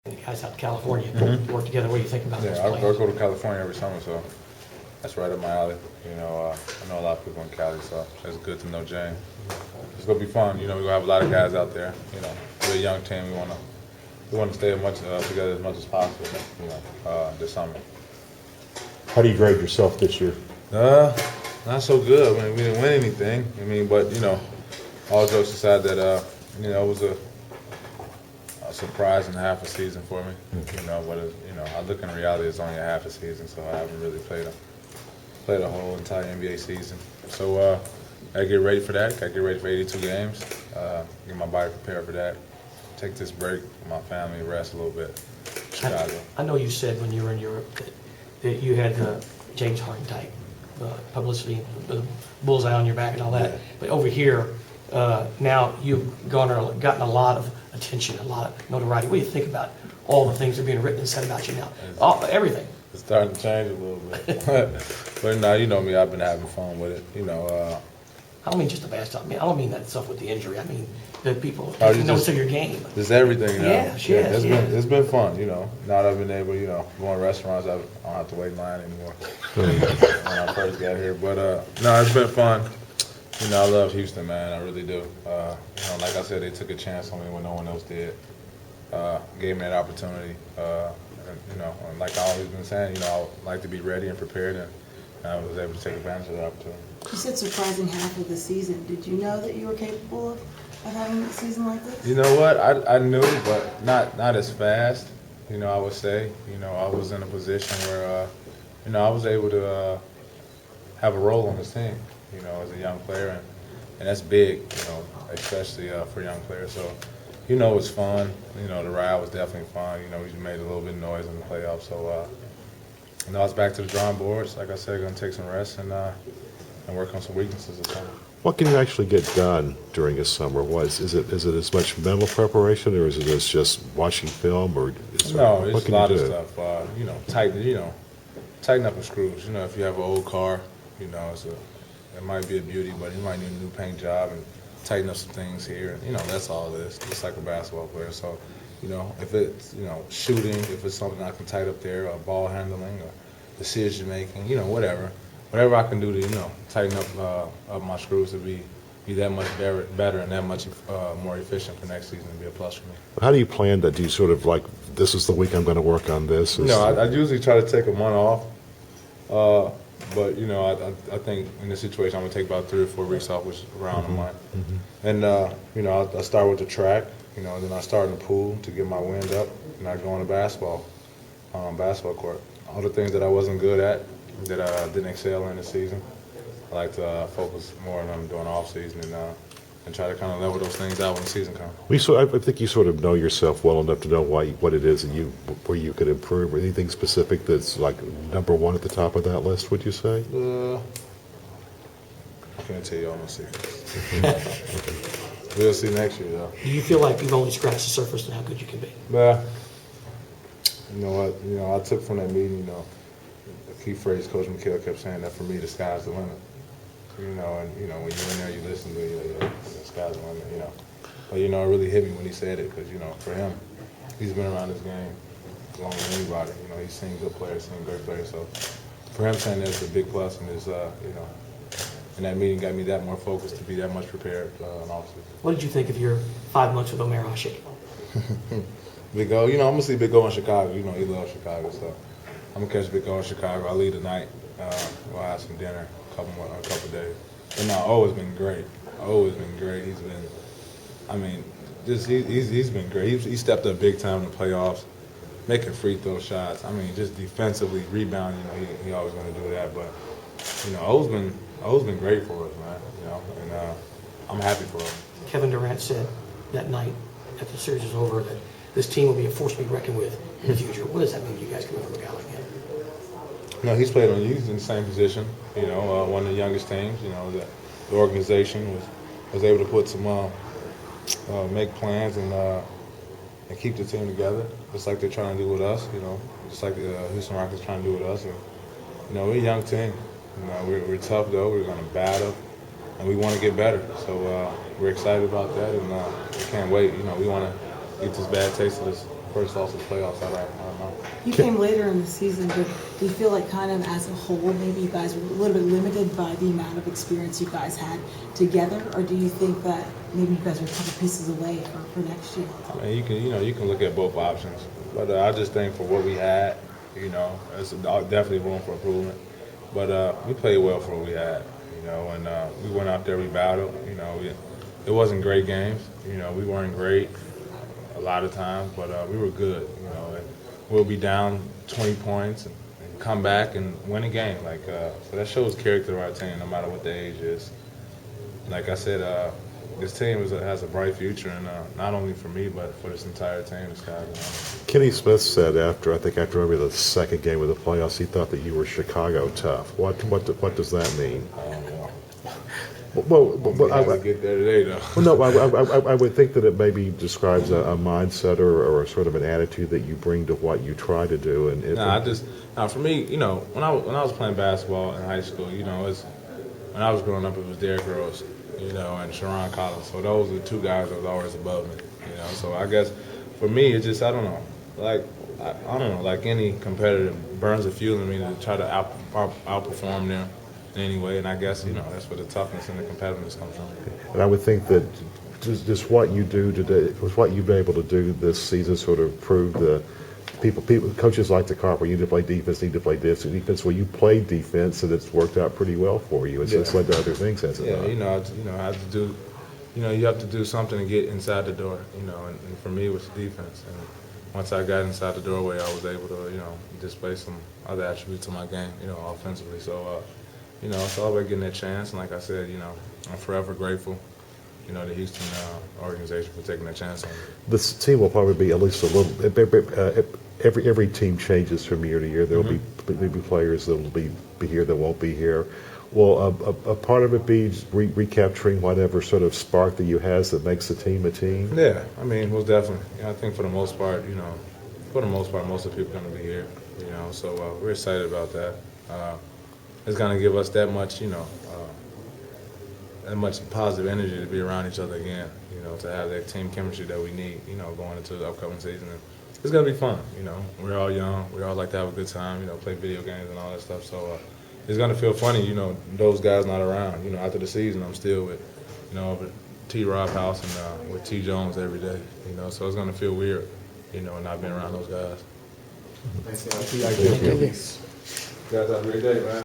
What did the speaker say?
The guys out in California work together. What do you think about those Yeah, I players? go to California every summer, so that's right up my alley. You know, I know a lot of people in Cali, so it's good to know Jane. It's gonna be fun. You know, we're gonna have a lot of guys out there. You know, we're a young team. We wanna stay together as much as possible. You know, this summer. How do you grade yourself this year? Not so good. I mean, we didn't win anything. I mean, but you know, all jokes aside, that you know, it was a surprise and half a season for me. You know, but you know, I look in reality, it's only a half a season, so I haven't really played a whole entire NBA season. So I get ready for that. I get ready for 82 games. Get my body prepared for that. Take this break with my family, rest a little bit. Chicago. I know you said when you were in Europe that you had the James Harden type publicity, the bullseye on your back and all that. Yeah. But over here, now you've gotten a lot of attention, a lot of notoriety. What do you think about all the things that are being written and said about you now? Everything. It's starting to change a little bit. But now, you know me, I've been having fun with it. You know, I don't mean just the bad stuff. I mean, I don't mean that stuff with the injury. I mean the people Oh, you taking notice just- of your game. it's everything now. Yes, yes, yes. It's been fun, you know. Now that I've been able, you know, go in restaurants, I don't have to wait in line anymore when I first got here. But no, it's been fun. You know, I love Houston, man. I really do. You know, like I said, they took a chance on me when no one else did. Gave me that opportunity. And, you know, and like I always been saying, you know, I like to be ready and prepared, and I was able to take advantage of that opportunity. You said surprising half of the season. Did you know that you were capable of having a season like this? You know what? I knew, but not as fast. You know, I would say. You know, I was in a position where, you know, I was able to have a role on this team. You know, as a young player, and that's big. You know, especially for young players. So, you know, it's fun. You know, the ride was definitely fun. You know, we made a little bit of noise in the playoffs. So, you know, I was back to the drawing boards. Like I said, gonna take some rest and work on some weaknesses this summer. What can you actually get done during a summer? Is it as much mental preparation, or is it just watching film, or No, what it's a can you lot of do? stuff. You know, tighten up the screws. You know, if you have an old car, you know, it might be a beauty, but you might need a new paint job and tighten up some things here. You know, that's all it is. Just like a basketball player. So, you know, if it's, you know, shooting, if it's something I can tighten up there, or ball handling, or decision making, you know, whatever I can do to, you know, tighten up my screws to be that much better and that much more efficient for next season to be a plus for me. How do you plan that? Do you sort of like, this is the week I'm going to work on this? No, I usually try to take a month off. But, you know, I think in this situation I'm going to take about 3 or 4 weeks off, which is around a month. And, you know, I start with the track, you know, and then I start in the pool to get my wind up, and I go on the basketball court. All the things that I wasn't good at, that I didn't excel in this season, I like to focus more on them during the off season and try to kind of level those things out when the season comes. I think you sort of know yourself well enough to know what it is and where you could improve. Or anything specific that's like number one at the top of that list, would you say? I can't tell you all my secrets. We'll see next year, though. Do you feel like you've only scratched the surface and how good you can be? But you know what? You know, I took from that meeting, you know, the key phrase Coach McHale kept saying that for me, the sky's the limit. You know, and you know when you're in there, you listen to it, the sky's the limit. You know, but you know, it really hit me when he said it because you know, for him, he's been around this game as long as anybody. You know, he's seen good players, seen great players. So for him saying that's a big plus, and is you know, and that meeting got me that more focused to be that much prepared in offseason. What did you think of your 5 months with Omer Ashik? Big O, you know, I'm gonna see Big O in Chicago. You know, he loves Chicago, so I'm gonna catch Big O in Chicago. I'll leave tonight. We'll have some dinner a couple days. But no, O has been great. He's been, I mean, he's been great. He stepped up big time in the playoffs, making free throw shots. I mean, just defensively rebounding. You know, he always gonna do that. But you know, O's been great for us, man. You know, and I'm happy for him. Kevin Durant said that night after the series was over that this team will be a force to be reckoned with in the future. What does that mean to you guys coming from a guy like him? No, he's in the same position. You know, one of the youngest teams. You know, the organization was able to put some make plans and keep the team together, just like they're trying to do with us. You know, just like the Houston Rockets trying to do with us. And you know, we're a young team. You know, we're tough though. We're going to battle, and we want to get better. So we're excited about that, and we can't wait. You know, we want to get this bad taste of this first loss of the playoffs. I don't know. You came later in the season, but do you feel like kind of as a whole, maybe you guys were a little bit limited by the amount of experience you guys had together? Or do you think that maybe you guys are a couple pieces away for next year? I mean, you can look at both options, but I just think for what we had, there's definitely room for improvement. But we played well for what we had, and we went out there, we battled. It wasn't great games. We weren't great a lot of times, but we were good. And we'll be down 20 points and come back and win a game. So that shows character of our team, no matter what the age is. Like I said, this team has a bright future, and not only for me, but for this entire team. This guy. Kenny Smith said after maybe the second game of the playoffs, he thought that you were Chicago tough. What does that mean? Well, I have to get there today, though. Well, no, I would think that it maybe describes a mindset or a sort of an attitude that you bring to what you try to do. And for me, when I was playing basketball in high school, when I was growing up, it was Derrick Rose, and Sharon Collins. So those are the two guys that was always above me, So I guess for me, it's just I don't know, like any competitor, it burns a fuel in me to try to outperform them. Anyway, and I guess that's where the toughness and the competitiveness comes from. And I would think that just what you do today, what you've been able to do this season, sort of prove the people. Coaches like to call, you need to play defense, need to play defense. Well, you played defense, and it's worked out pretty well for you. It's led to other things, hasn't it? I have to do. You have to do something to get inside the door. And for me, it was defense. And once I got inside the doorway, I was able to display some other attributes of my game, offensively. So. It's all about getting that chance, and like I said, I'm forever grateful, the Houston organization for taking that chance on me. This team will probably be at least a little. Every team changes from year to year. There will be players that will be here that won't be here. Will a part of it be recapturing whatever sort of spark that you has that makes the team a team? Yeah, I mean, most definitely. I think for the most part, most of the people are going to be here. So we're excited about that. It's going to give us that much, that much positive energy to be around each other again, to have that team chemistry that we need, going into the upcoming season. And it's going to be fun, We're all young. We all like to have a good time, play video games and all that stuff. So it's going to feel funny, those guys not around. After the season, I'm still with, with T. Rob House and with T. Jones every day, So it's going to feel weird, not being around those guys. Thank you. You guys have a great day, man.